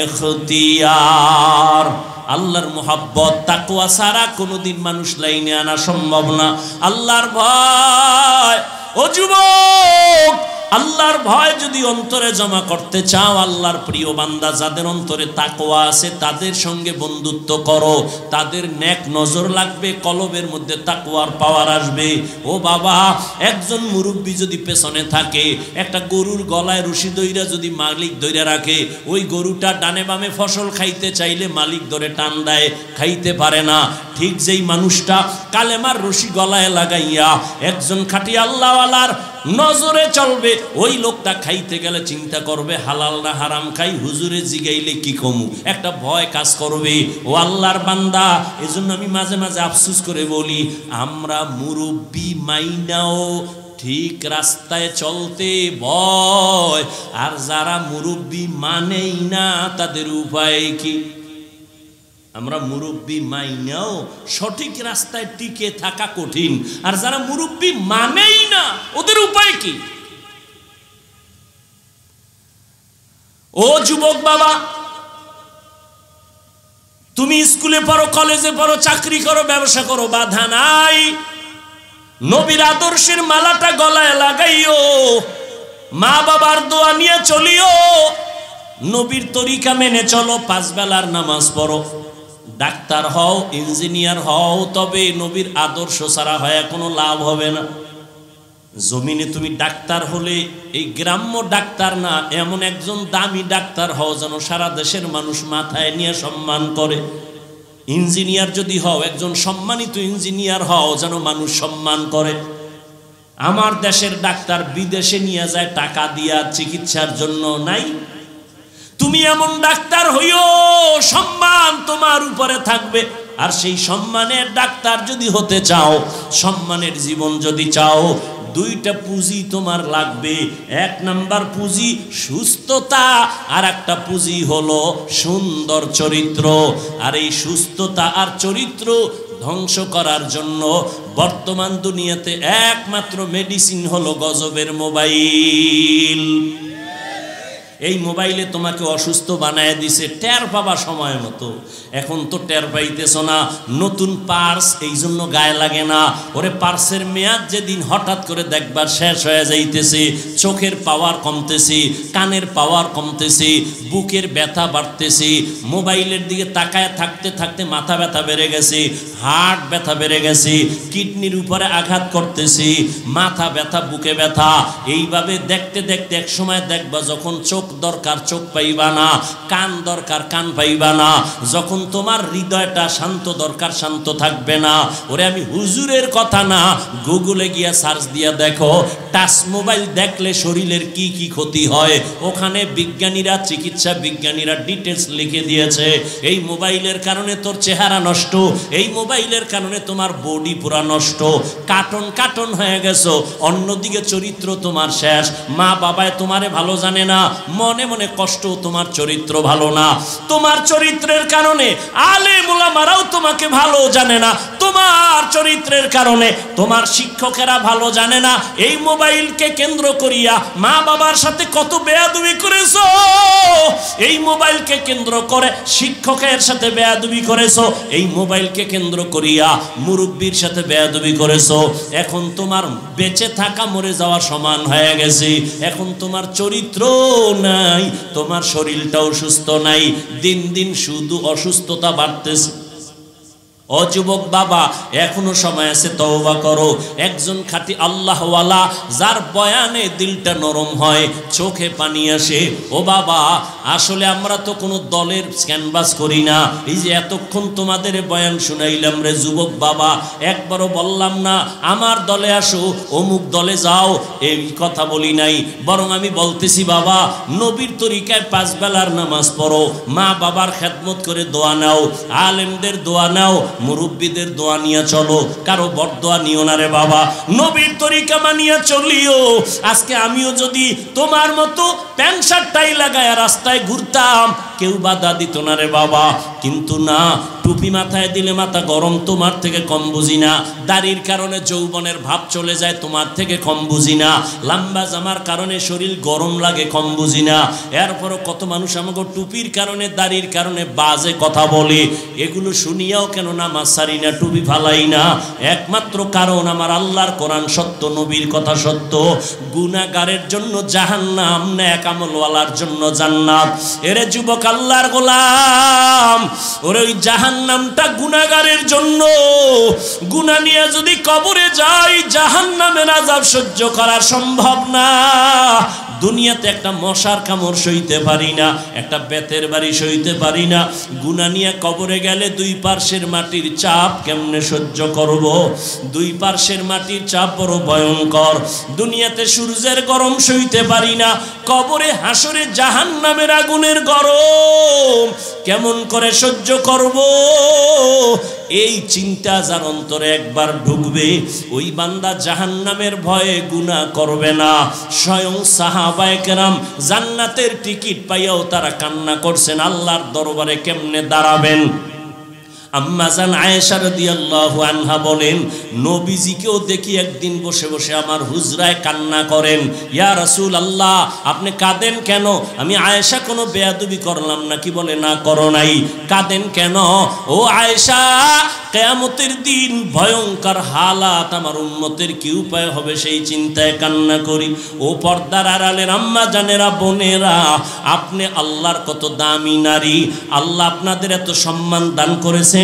ইখতিয়ার। আল্লাহর মুহাব্বত, তাকওয়া ছাড়া কোনোদিন মানুষ লাইনে আনা সম্ভব না। আল্লাহর ভয়। ও যুবক, আল্লাহর ভয় যদি অন্তরে জমা করতে চাও, আল্লাহর প্রিয় বান্দা যাদের অন্তরে তাকওয়া আছে তাদের সঙ্গে বন্ধুত্ব করো, তাদের নেক নজর লাগবে, কলবের মধ্যে তাকওয়ার পাওয়ার আসবে। ও বাবা, একজন মুরব্বী যদি পেছনে থাকে, একটা গরুর গলায় রশি দইরা যদি মালিক দইরা রাখে, ওই গরুটা ডানে বামে ফসল খাইতে চাইলে মালিক ধরে টান দেয়, খাইতে পারে না। ঠিক যেই মানুষটা কালেমার রশি গলায় লাগাইয়া একজন খাঁটি আল্লাহওয়ালার নজরে চলবে, ওই লোকটা খাইতে গেলে চিন্তা করবে হালাল না হারাম খাই, হুজুরে জিগাইলে কি কমু, একটা ভয় কাজ করবে। ও আল্লাহর বান্দা, এজন্য আমি মাঝে মাঝে আফসোস করে বলি, আমরা মুরব্বি মাইনাও ঠিক রাস্তায় চলতে ভয়, আর যারা মুরব্বি মানেই না তাদের উপায় কি? আমরা মুরব্বি মাইনাও সঠিক রাস্তায় টিকে থাকা কঠিন, আর যারা মুরব্বি মানেই না ওদের উপায় কি? ও যুবক বাবা, তুমি স্কুলে পড়ো, কলেজে পড়ো, চাকরি করো, ব্যবসা করো, বাধা নাই। নবীর আদর্শের মালাটা গলায় লাগাইও, মা বাবার দোয়া নিয়ে চলিও, নবীর তরিকা মেনে চলো, 5 বেলার নামাজ পড়ো। ডাক্তার হও, ইঞ্জিনিয়ার হও, তবে নবীর আদর্শ ছাড়া হয় কোনো লাভ হবে না। জমিনে তুমি ডাক্তার হলে এই গ্রাম্য ডাক্তার না, এমন একজন দামি ডাক্তার হও যেন সারা দেশের মানুষ মাথায় নিয়ে সম্মান করে। ইঞ্জিনিয়ার যদি হও, একজন সম্মানিত ইঞ্জিনিয়ার হও যেন মানুষ সম্মান করে। আমার দেশের ডাক্তার বিদেশে নিয়ে যায় টাকা দিয়া চিকিৎসার জন্য, নাই? তুমি এমন ডাক্তার হইও সম্মান তোমার উপরে থাকবে। আর সেই সম্মানের ডাক্তার যদি হতে চাও, সম্মানের জীবন যদি চাও, 2টা পুঁজি তোমার লাগবে। 1 নাম্বার পুঁজি সুস্থতা, আর একটা পুঁজি হলো সুন্দর চরিত্র। আর এই সুস্থতা আর চরিত্র ধ্বংস করার জন্য বর্তমান দুনিয়াতে একমাত্র মেডিসিন হলো গজবের মোবাইল। এই মোবাইলে তোমাকে অসুস্থ বানায় দিছে, টের পাবা সময় মতো। এখন তো টের পাইতেছ না। নতুন পার্স এই জন্য গায়ে লাগে না। ওরে পার্সের মেয়াদ যেদিন হঠাৎ করে দেখবার শেষ হয়ে যাইতেছে, চোখের পাওয়ার কমতেছে, কানের পাওয়ার কমতেছে, বুকের ব্যথা বাড়তেছে, মোবাইলের দিকে তাকায় থাকতে থাকতে মাথা ব্যথা বেড়ে গেছে, হার্ট ব্যথা বেড়ে গেছে, কিডনির উপরে আঘাত করতেছে, মাথা ব্যথা, বুকে ব্যথা। এইভাবে দেখতে দেখতে এক সময় দেখবা যখন চোখ দরকার চোখ পাইবা না, কান দরকার কান পাইবা না, যখন তোমার হৃদয়টা শান্ত দরকার শান্ত থাকবে না। ওরে আমি হুজুরের কথা না, গুগলে গিয়া সার্চ দিয়া দেখো, টাচ মোবাইল দেখলে শরীরের কি কি ক্ষতি হয়। ওখানে বিজ্ঞানীরা, চিকিৎসা বিজ্ঞানীরা ডিটেলস লিখে দিয়েছে। এই মোবাইলের কারণে তোর চেহারা নষ্ট, এই মোবাইলের কারণে তোমার বডি পুরা নষ্ট, কাটন কাটন হয়ে গেছো। অন্যদিকে চরিত্র তোমার শেষ। মা বাবায় তোমারে ভালো জানে না, মনে মনে কষ্ট, তোমার চরিত্র ভালো না। তোমার চরিত্রের কারণে আলেম উলামারাও তোমাকে ভালো জানে না, তোমার চরিত্রের কারণে তোমার শিক্ষকেরা ভালো জানে না। এই মোবাইলকে কেন্দ্র করিয়া মা বাবার সাথে কত বেয়াদবি করেছো, এই মোবাইলকে কেন্দ্র করে শিক্ষকের সাথে বেয়াদবি করেছো, এই মোবাইলকে কেন্দ্র করিয়া মুরব্বির সাথে বেয়াদবি করেছো। এখন তোমার বেঁচে থাকা মরে যাওয়া সমান হয়ে গেছে। এখন তোমার চরিত্র নাই, তোমার শরীরটাও সুস্থ নাই, দিন দিন শুধু অসুস্থতা বাড়তেছে। ও যুবক বাবা, এখনো সময় আছে, তওবা করো। একজন খাঁটি আল্লাহওয়ালা, যার বয়ানে দিলটা নরম হয়, চোখে পানি আসে। ও বাবা, আসলে আমরা তো কোনো দলের ক্যানভাস করি না। এই যে এতক্ষণ তোমাদের বয়ান শুনাইলাম রে যুবক বাবা, একবারও বললাম না আমার দলে আসো, অমুক দলে যাও, এই কথা বলি নাই। বরং আমি বলতেছি বাবা, নবীর তরিকায় 5 বেলার নামাজ পড়ো, মা বাবার খেদমত করে দোয়া নাও, আলেমদের দোয়া নাও, মুরব্বীদের দোয়া নিয়ে চলো, কারো বরদোয়া নিও না রে বাবা, নবীর তরিকা মানিয়া চলিও। আজকে আমিও যদি তোমার মতো প্যান্ট শার্ট টাই লাগায় রাস্তায় ঘুরতাম, কেউ বাধা দিত না রে বাবা। কিন্তু না, টুপি মাথায় দিলে মাথা গরম, তোমার থেকে কম বুঝি না। দাড়ির কারণে যৌবনের ভাব চলে যায়, তোমার থেকে কম বুঝি না। লম্বা জামার কারণে শরীর গরম লাগে, কম বুঝি না। এরপরও কত মানুষ আমাকে টুপির কারণে, দাড়ির কারণে বাজে কথা বলে। এগুলো শুনিয়াও কেন নামাজ ছাড়ি না, টুপি ফালাই না? একমাত্র কারণ আমার আল্লাহর কোরআন সত্য, নবীর কথা সত্য। গুনাহগারের জন্য জাহান্নাম, নেক আমলওয়ালার জন্য জান্নাত। এরে যুবক আল্লাহর গোলাম, ওরে ওই জাহান্নামটা গুনাহগারের জন্য। গুনাহ নিয়ে যদি কবরে যাই, জাহান্নামের আযাব সহ্য করা সম্ভব না। দুনিয়াতে একটা মশার কামড় সইতে পারি না, একটা বেতের বাড়ি সইতে পারি না। গুনাহ নিয়ে কবরে গেলে দুই পার্শ্বের মাটির চাপ কেমনে সহ্য করব? দুই পার্শ্বের মাটির চাপ বড় ভয়ঙ্কর। দুনিয়াতে সূর্যের গরম সইতে পারি না, কবরে হাসরে জাহান্নামের আগুনের গরম কেমন করে সহ্য করব? এই চিন্তা যার অন্তরে একবার ঢুকবে, ওই বান্দা জাহান্নামের ভয়ে গুনাহ করবে না। স্বয়ং সাহাবায়ে কেরাম জান্নাতের টিকিট পাইয়াও তারা কান্না করছেন, আল্লাহর দরবারে কেমনে দাঁড়াবেন। আম্মা জান আয়েশা রাদিয়াল্লাহু আনহা বলেন, নবীজিকেও দেখি একদিন বসে বসে আমার হুজরায় কান্না করেন। ইয়া রাসূলুল্লাহ, আপনি কাঁদেন কেন? আমি আয়েশা কোনো বেয়াদবি করলাম নাকি? বলে না, করো নাই। কাঁদেন কেন? ও আয়েশা, কিয়ামতের দিন ভয়ঙ্কর হালাত, আমার উম্মতের কি উপায় হবে সেই চিন্তায় কান্না করি। ও পর্দার আড়ালের আম্মা জানেরা, বোনেরা, আপনি আল্লাহর কত দামি নারী। আল্লাহ আপনাদের এত সম্মান দান করেছেন,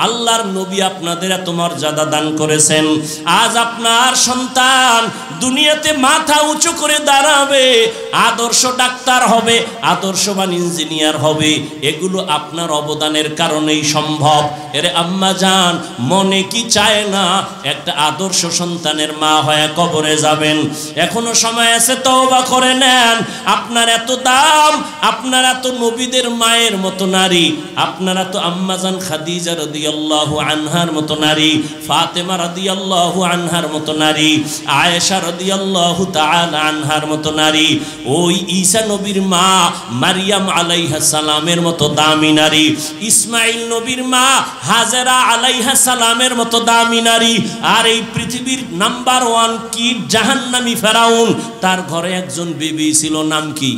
আল্লাহর নবী আপনাদের এত মর্যাদা দান করেছেন। আজ আপনার সন্তান দুনিয়াতে মাথা উঁচু করে দাঁড়াবে, আদর্শ ডাক্তার হবে, আদর্শবান ইঞ্জিনিয়ার হবে, এগুলো আপনার অবদানের কারণেই সম্ভব। এরে আম্মা জান, মনে কি চায় না একটা আদর্শ সন্তানের মা হয়ে কবরে যাবেন? এখনো সময় আছে, তওবা করে নেন। আপনার এত দাম, আপনারা তো নবীদের মায়ের মতো নারী, আপনারা তো আম্মা জান খাদিজা রাদিয়াল্লাহু আনহার মতো নারী, ফাতেমা রাদিয়াল্লাহু আনহার মতো নারী, আয়েশা রাদিয়াল্লাহু তাআলা আনহার মতো নারী, ওই ঈসা নবীর মা মারিয়াম আলাইহিস সালামের মতো দামি নারী, ইসমাইল নবীর মা হাজেরা আলাইহিস সালামের মতো দামি নারী। আর এই পৃথিবীর নাম্বার 1 কিড জাহান্নামী ফেরাউন, তার ঘরে একজন বিবি ছিল, নাম কি?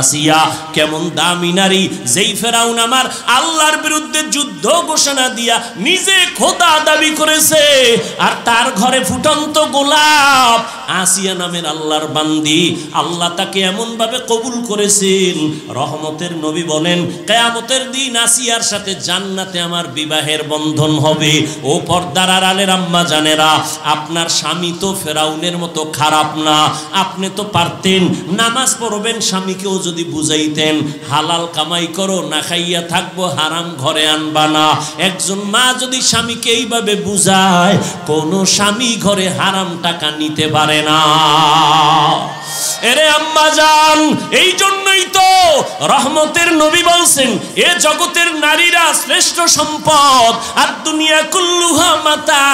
আসিয়া। কেমন দামি নারী, যেই ফেরাউন আমার আল্লাহর বিরুদ্ধে যুদ্ধ ঘোষণা দিয়া নিজে খোদা দাবি করেছে, আর তার ঘরে ফুটন্ত গোলাপ আসিয়া নামের আল্লাহর বান্দি। আল্লাহ তাকে এমন ভাবে কবুল করেছেন, রহমতের নবী বলেন, কিয়ামতের দিন আসিয়ার সাথে জান্নাতে আমার বিবাহের বন্ধন হবে। ও পর্দার আড়ালের আম্মা জানেরা, আপনার স্বামী তো ফেরাউনের মতো খারাপ না। আপনি তো পারতেন, নামাজ পড়বেন, স্বামীকেও যদি বুঝাইতেন, হালাল কামাই করো, না খাইয়া থাকবো, হারাম ঘরে আনবা না। একজন মা যদি স্বামীকে এইভাবে বুঝায়, কোন স্বামী ঘরে হারাম টাকা নিতে পারে না। এরে আম্মা জান, এই জন্যই তো রহমতের নবী বলছেন, এ জগতের নারীরা শ্রেষ্ঠ সম্পদ। আর দুনিয়া কুল্লুহা মাতা,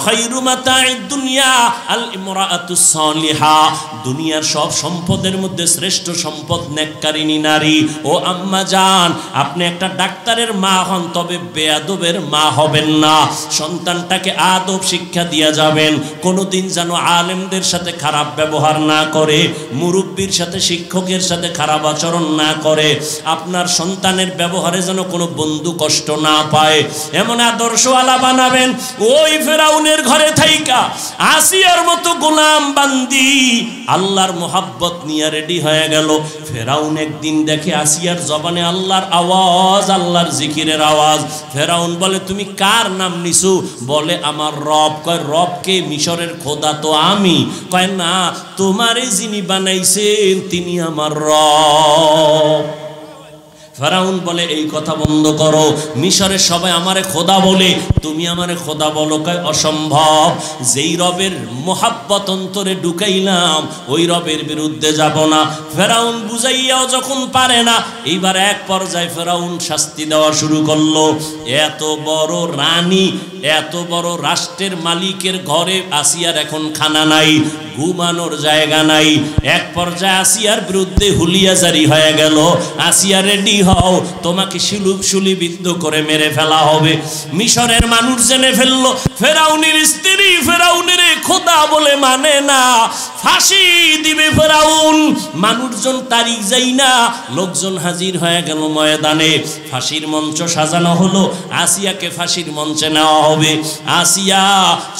খায়রু মাতা'id দুনিয়া আল ইমরাআতুস সালিহা। দুনিয়ার সব সম্পদের মধ্যে শ্রেষ্ঠ সম্পদ নেককারিনী নারী। ও আম্মা জান, আপনি একটা ডাক্তারের মা হন, তবে বেয়াদবের মা হবেন না। সন্তানটাকে আদব শিক্ষা দিয়া যাবেন, কোনোদিন যেন আলেমদের সাথে খারাপ ব্যবহার না করে, মুরব্বীর সাথে, শিক্ষকের সাথে খারাপ আচরণ না করে। আপনার সন্তানের ব্যবহারে যেন কোনো বন্ধু কষ্ট না পায়, এমন আদর্শওয়ালা বানাবেন। ওই ফেরাউনের ঘরে থাইকা আসিয়ার মতো গোলাম বান্দি আল্লাহর মোহাব্বত নিয়ে রেডি হয়ে গেল। ফেরাউন একদিন দেখে আসিয়ার জবানে আল্লাহর আওয়াজ, আল্লাহর জিকিরের আওয়াজ। ফেরাউন বলে, তুমি কার নাম নিছো? বলে, আমার রব। কয়, রবকে? মিশরের খোদা তো আমি। কয়, না, তোমারে যিনি বানাইছেন তিনি আমার রব। ফেরাউন বলে এই কথা বন্ধ করো, মিশরের সবাই আমারে খোদা বলে, তুমি আমারে খোদা বলো? কয় অসম্ভব, যেই রবের মোহাব্বত অন্তরে ঢুকাইলাম ওই রবের বিরুদ্ধে যাব না। ফেরাউন বুঝাইয়াও যখন পারে না, এইবার এক পর্যায়ে ফেরাউন শাস্তি দেওয়া শুরু করলো। এত বড় রানী, এত বড় রাষ্ট্রের মালিকের ঘরে আসিয়ার এখন খানা নাই, ঘুমানোর জায়গা নাই। এক পর্যায়ে আসিয়ার বিরুদ্ধে হুলিয়া জারি হয়ে গেল, আসিয়া রেডি হও, তোমাকে শুলিবিদ্ধ করে মেরে ফেলা হবে। মিশরের মানুষ জেনে ফেললো ফেরাউনের স্ত্রী ফেরাউনের খোদা বলে মানে না, ফাঁসি দিবে ফেরাউন। মানুষজন তারিখ যাই না, লোকজন হাজির হয়ে গেল ময়দানে। ফাঁসির মঞ্চ সাজানো হলো, আসিয়াকে ফাঁসির মঞ্চে নেওয়া হবে। আসিয়া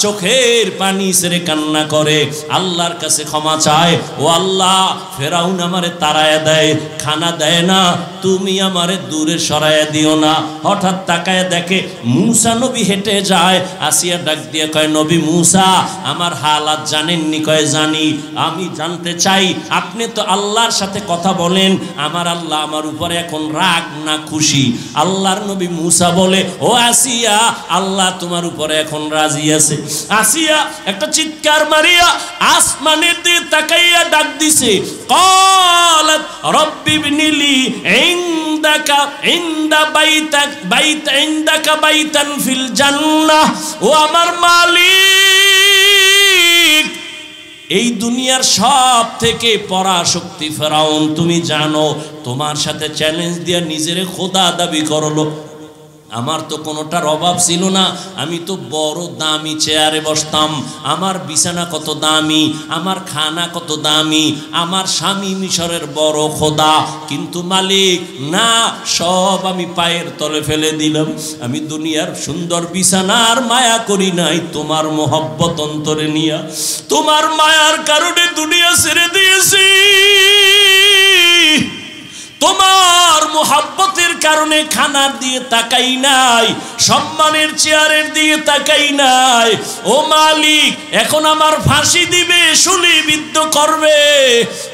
চোখের পানি ছেড়ে কান্না করে, আল্লাহর কাছে ক্ষমা চায়, ও আল্লাহ, ফেরাউন আমারে তাড়ায়া দেয়, খানা দেয় না, তুমি আমারে দূরে সরাইয়া দিও না। হঠাৎ তাকায় দেখে মূসা নবী হেঁটে যায়। আসিয়া ডাক দিয়ে কয়, নবী মূসা, আমার হালাত জানেননি? কয় জানি। আমি জানতে চাই, আপনি তো আল্লাহর সাথে কথা বলেন, আমার আল্লাহ আমার উপরে এখন রাগ না খুশি? আল্লাহর নবী মূসা বলে, ও আসিয়া, আল্লাহ তোমার উপরে এখন রাজি আছে। আসিয়া একটা চিৎকার মারিয়া আসমানের দিকে তাকাইয়া ডাক দিছে, ক্বালাত রব্বি ইবনিলি ইনদাকা বাইতান ফিল জান্নাহ। ও আমার মালিক, এই দুনিয়ার সব থেকে পরাশক্তি ফেরাউন, তুমি জানো, তোমার সাথে চ্যালেঞ্জ দিয়া নিজেরে খোদা দাবি করলো। আমার তো কোনোটার অভাব ছিল না, আমি তো বড় দামি চেয়ারে বসতাম, আমার বিছানা কত দামি, আমার খানা কত দামি, আমার স্বামী মিশরের বড় খোদা। কিন্তু মালিক না, সব আমি পায়ের তলে ফেলে দিলাম। আমি দুনিয়ার সুন্দর বিছানার মায়া করি নাই, তোমার মোহব্বত অন্তরে নিয়া, তোমার মায়ার কারণে দুনিয়া ছেড়ে দিয়েছি। তোমার মোহাব্বতের কারণে খানার দিয়ে তাকাই নাই, সম্মানের চেয়ারের দিয়ে তাকাই নাই। ও মালিক, এখন আমার ফাঁসি দিবে, শুলিবিদ্ধ করবে।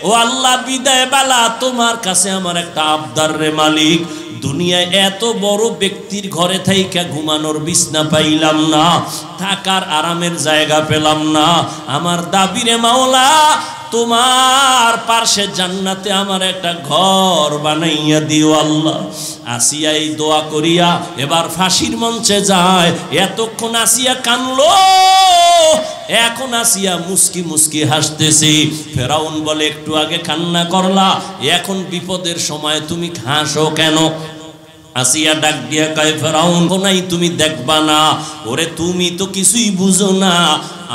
ও আল্লাহ, বিদায় বেলা তোমার কাছে আমার একটা আবদার রে মালিক। দুনিয়ায় এত বড় ব্যক্তির ঘরে থাইকা ঘুমানোর বিছনা পাইলাম না, থাকার আরামের জায়গা পেলাম না। আমার দাবি রে মাওলা, তোমার পার্শ্বে জান্নাতে আমার একটা ঘর বানাইয়া দিও আল্লাহ। আসিয়া এই দোয়া করিয়া এবার ফাঁসির মঞ্চে যায়। এতক্ষণ আসিয়া কানলো, এখন আসিয়া মুস্কি মুস্কি হাসতেছি। ফেরাউন বলে, একটু আগে কান্না করলা, এখন বিপদের সময় তুমি হাসো কেন? আসিয়া ডাক দিয়া কয়, ফেরাউন কোনাই তুমি দেখবা না? ওরে তুমি তো কিছুই বুঝো না।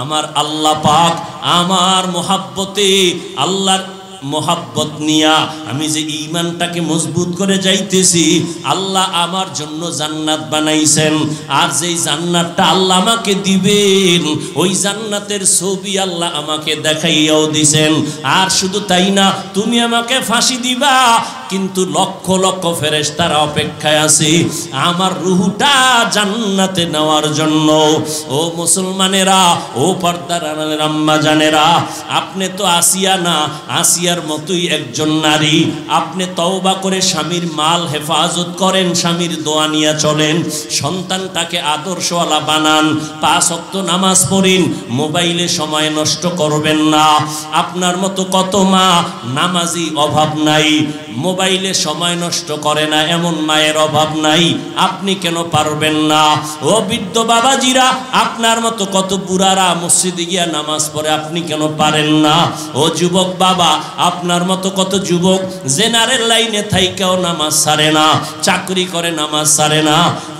আমার আল্লাহ পাক আমার মোহাব্বতে, আল্লাহর মোহাব্বত নিয়া আমি যে ঈমানটাকে মজবুত করে যাইতেছি, আল্লাহ আমার জন্য জান্নাত বানাইছেন। আর যেই জান্নাতটা আল্লাহ আমাকে দিবেন, ওই জান্নাতের ছবি আল্লাহ আমাকে দেখাইয়াও দিছেন। আর শুধু তাই না, তুমি আমাকে ফাঁসি দিবা, কিন্তু লক্ষ লক্ষ ফেরেশতারা অপেক্ষায় আছে আমার রূহটা জান্নাতে নেওয়ার জন্য। ও মুসলমানেরা, ও পর্দার আড়ালের আম্মা জানেরা, আপনি তো আসিয়া না, আসিয়ার মতোই একজন নারী। আপনি তওবা করে স্বামীর মাল হেফাজত করেন, স্বামীর দোয়া নিয়ে চলেন, সন্তানটাকে আদর্শওয়ালা বানান, 5 ওয়াক্ত নামাজ পড়েন, মোবাইলে সময় নষ্ট করবেন না। আপনার মতো কত মা নামাজি অভাব নাই, মোবাইলে সময় নষ্ট করে না, এমন মায়ের অভাব নাই। আপনি কেন পারবেন না? ও বৃদ্ধ বাবাজিরা, আপনার মতো কত বুড়ারা মসজিদে গিয়া নামাজ পড়ে, আপনি কেন পারেন না? ও যুবক বাবা, আপনার মতো কত যুবক জেনারেল লাইনে থাইকাও নামাজ ছাড়ে না, চাকরি করে নামাজ ছাড়ে না,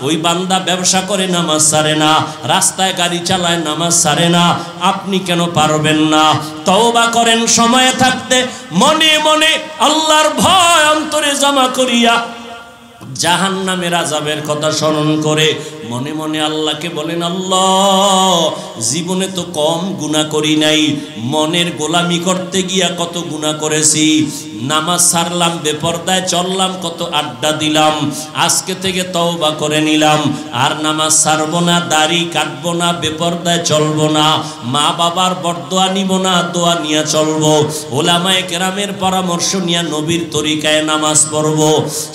ওই বান্দা ব্যবসা করে নামাজ ছাড়ে না, রাস্তায় গাড়ি চালায় নামাজ ছাড়ে না। আপনি কেন পারবেন না? তওবা করেন সময়ে থাকতে, মনে মনে আল্লাহর ভয় অন্তরে জমা করিয়া জাহান্নামের আযাবের কথা স্মরণ করে মনে মনে আল্লাহকে বলেন, আল্লাহ জীবনে তো কম গুনাহ করি নাই, মনের গোলামি করতে গিয়া কত গুনাহ করেছি, নামাজ ছাড়লাম, বেপরদায় চললাম, কত আড্ডা দিলাম, আজকে থেকে তওবা করে নিলাম, আর নামাজ ছাড়বো না, দাড়ি কাটবো না, বেপরদায় চলবো না, মা বাবার বরদোয়া নিব না, দোয়া নিয়ে চলবো, ওলামায়ে কেরামের পরামর্শ নিয়ে নবীর তরিকায় নামাজ পড়বো,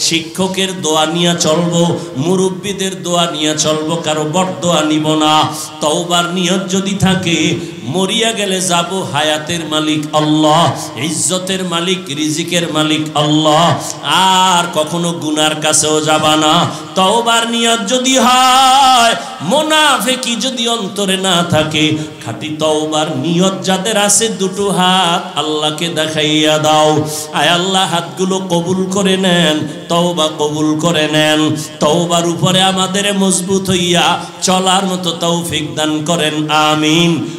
শিক্ষকের দোয়া নিয়ে চলবো, মুরব্বীদের দোয়া নিয়ে চলবো, কারো বরদোয়া নিব না। তওবার নিয়ত যদি থাকে, মরিয়া গেলে যাব হায়াতের মালিক আল্লাহ, ইজ্জতের মালিক, রিজিকের মালিক আল্লাহ, আর কখনো গুনার কাছেও যাবা না। তওবার নিয়ত যদি হয়, মুনাফিকি যদি অন্তরে না থাকে, খাঁটি তওবার নিয়ত যাদের আছে, দুটো হাত আল্লাহকে দেখাইয়া দাও। আয় আল্লাহ, হাতগুলো কবুল করে নেন, তওবা কবুল করে নেন, তওবার উপরে আমাদের মজবুত হইয়া চলার মতো তৌফিক দান করেন, আমিন।